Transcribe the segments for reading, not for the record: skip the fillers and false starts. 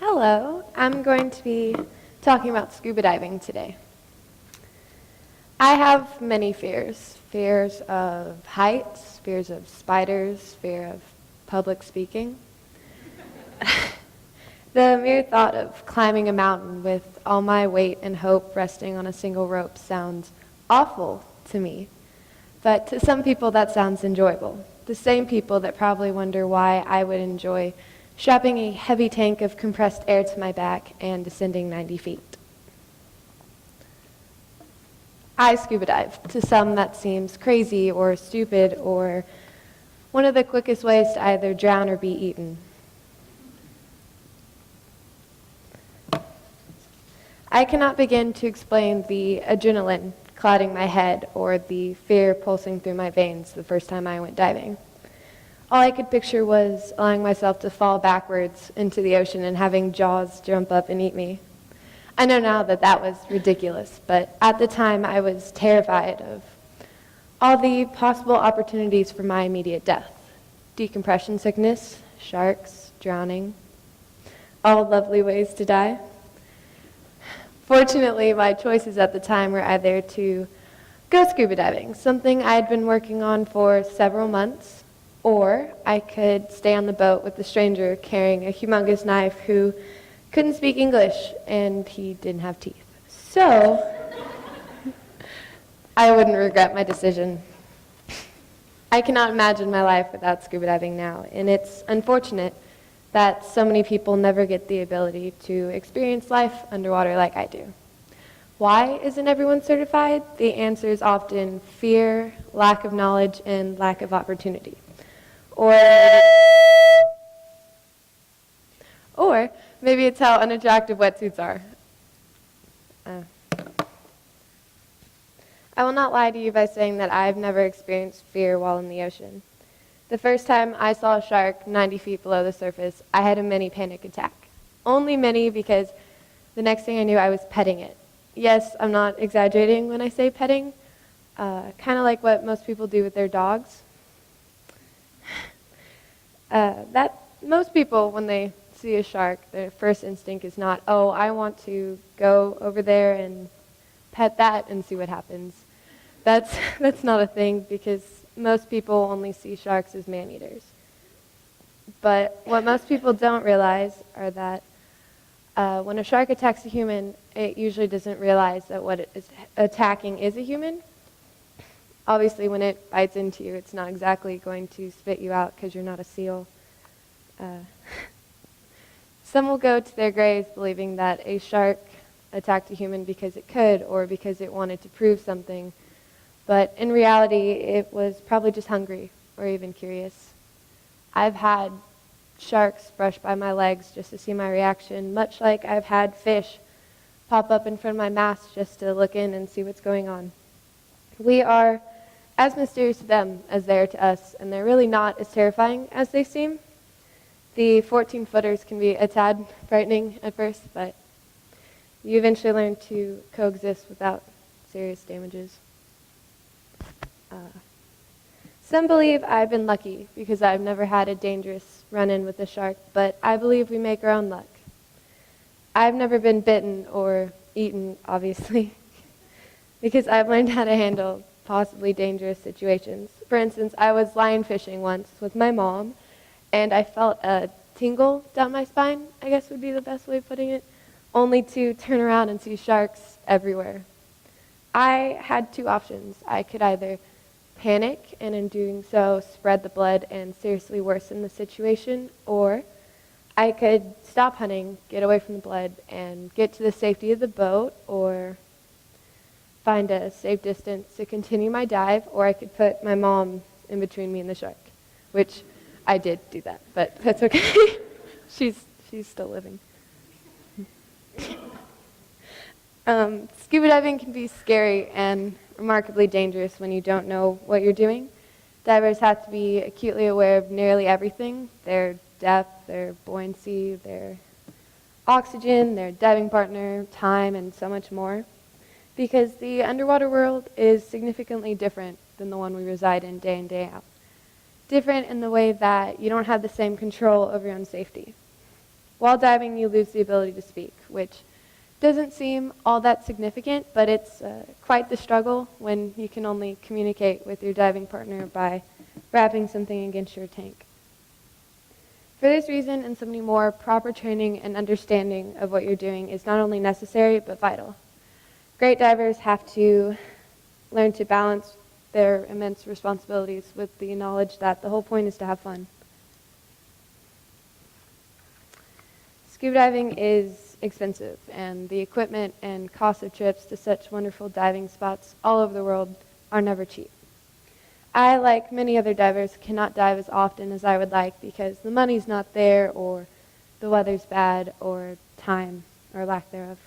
Hello, I'm going to be talking about scuba diving today. I have many fears. Fears of heights, fears of spiders, fear of public speaking. The mere thought of climbing a mountain with all my weight and hope resting on a single rope sounds awful to me. But to some people that sounds enjoyable. The same people that probably wonder why I would enjoy strapping a heavy tank of compressed air to my back and descending 90 feet. I scuba dive. To some that seems crazy or stupid or one of the quickest ways to either drown or be eaten. I cannot begin to explain the adrenaline clouding my head or the fear pulsing through my veins the first time I went diving. All I could picture was allowing myself to fall backwards into the ocean and having jaws jump up and eat me. I know now that that was ridiculous, but at the time I was terrified of all the possible opportunities for my immediate death. Decompression sickness, sharks, drowning, all lovely ways to die. Fortunately, my choices at the time were either to go scuba diving, something I had been working on for several months, or I could stay on the boat with a stranger carrying a humongous knife who couldn't speak English and he didn't have teeth. So, I wouldn't regret my decision. I cannot imagine my life without scuba diving now, and it's unfortunate that so many people never get the ability to experience life underwater like I do. Why isn't everyone certified? The answer is often fear, lack of knowledge, and lack of opportunity. Or maybe it's how unattractive wetsuits are. I will not lie to you by saying that I've never experienced fear while in the ocean. The first time I saw a shark 90 feet below the surface, I had a mini panic attack. Only mini because the next thing I knew I was petting it. Yes, I'm not exaggerating when I say petting, kind of like what most people do with their dogs. That most people, when they see a shark, their first instinct is not, oh, I want to go over there and pet that and see what happens. That's not a thing because most people only see sharks as man-eaters. But what most people don't realize are that when a shark attacks a human, it usually doesn't realize that what it is attacking is a human. Obviously, when it bites into you, it's not exactly going to spit you out because you're not a seal. Some will go to their graves believing that a shark attacked a human because it could or because it wanted to prove something. But in reality, it was probably just hungry or even curious. I've had sharks brush by my legs just to see my reaction, much like I've had fish pop up in front of my mast just to look in and see what's going on. We are as mysterious to them as they are to us, and they're really not as terrifying as they seem. The 14-footers can be a tad frightening at first, but you eventually learn to coexist without serious damages. Some believe I've been lucky because I've never had a dangerous run-in with a shark, but I believe we make our own luck. I've never been bitten or eaten, obviously, because I've learned how to handle possibly dangerous situations. For instance, I was line fishing once with my mom, and I felt a tingle down my spine, I guess would be the best way of putting it, only to turn around and see sharks everywhere. I had two options. I could either panic and in doing so spread the blood and seriously worsen the situation, or I could stop hunting, get away from the blood, and get to the safety of the boat, or find a safe distance to continue my dive, or I could put my mom in between me and the shark, which I did do that, but that's okay. She's still living. Scuba diving can be scary and remarkably dangerous when you don't know what you're doing. Divers have to be acutely aware of nearly everything: their depth, their buoyancy, their oxygen, their diving partner, time, and so much more. Because the underwater world is significantly different than the one we reside in day out. Different in the way that you don't have the same control over your own safety. While diving, you lose the ability to speak, which doesn't seem all that significant, but it's quite the struggle when you can only communicate with your diving partner by wrapping something against your tank. For this reason and so many more, proper training and understanding of what you're doing is not only necessary, but vital. Great divers have to learn to balance their immense responsibilities with the knowledge that the whole point is to have fun. Scuba diving is expensive, and the equipment and cost of trips to such wonderful diving spots all over the world are never cheap. I, like many other divers, cannot dive as often as I would like because the money's not there, or the weather's bad, or time, or lack thereof.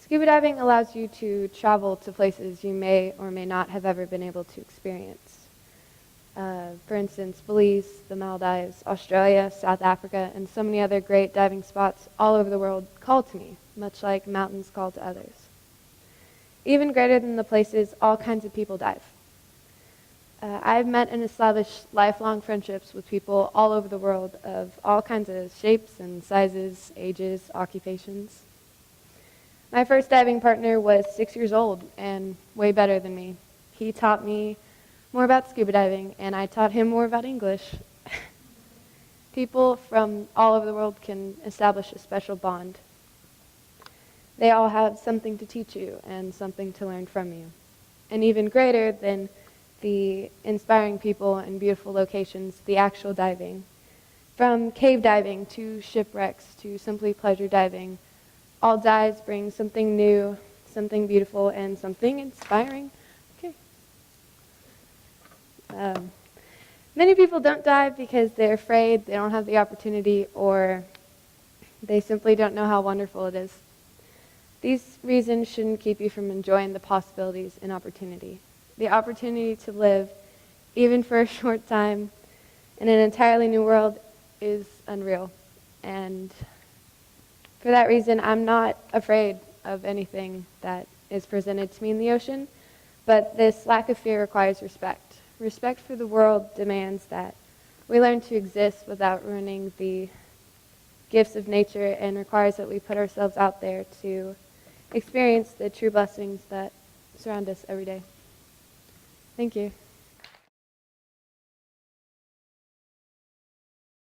Scuba diving allows you to travel to places you may or may not have ever been able to experience. For instance, Belize, the Maldives, Australia, South Africa, and so many other great diving spots all over the world call to me, much like mountains call to others. Even greater than the places, all kinds of people dive. I've met and established lifelong friendships with people all over the world of all kinds of shapes and sizes, ages, occupations. My first diving partner was 6 years old and way better than me. He taught me more about scuba diving, and I taught him more about English. People from all over the world can establish a special bond. They all have something to teach you and something to learn from you. And even greater than the inspiring people and beautiful locations, the actual diving. From cave diving to shipwrecks to simply pleasure diving, all dives bring something new, something beautiful, and something inspiring. Okay. Many people don't dive because they're afraid, they don't have the opportunity, or they simply don't know how wonderful it is. These reasons shouldn't keep you from enjoying the possibilities and opportunity. The opportunity to live, even for a short time, in an entirely new world is unreal. And for that reason, I'm not afraid of anything that is presented to me in the ocean, but this lack of fear requires respect. Respect for the world demands that we learn to exist without ruining the gifts of nature, and requires that we put ourselves out there to experience the true blessings that surround us every day. Thank you.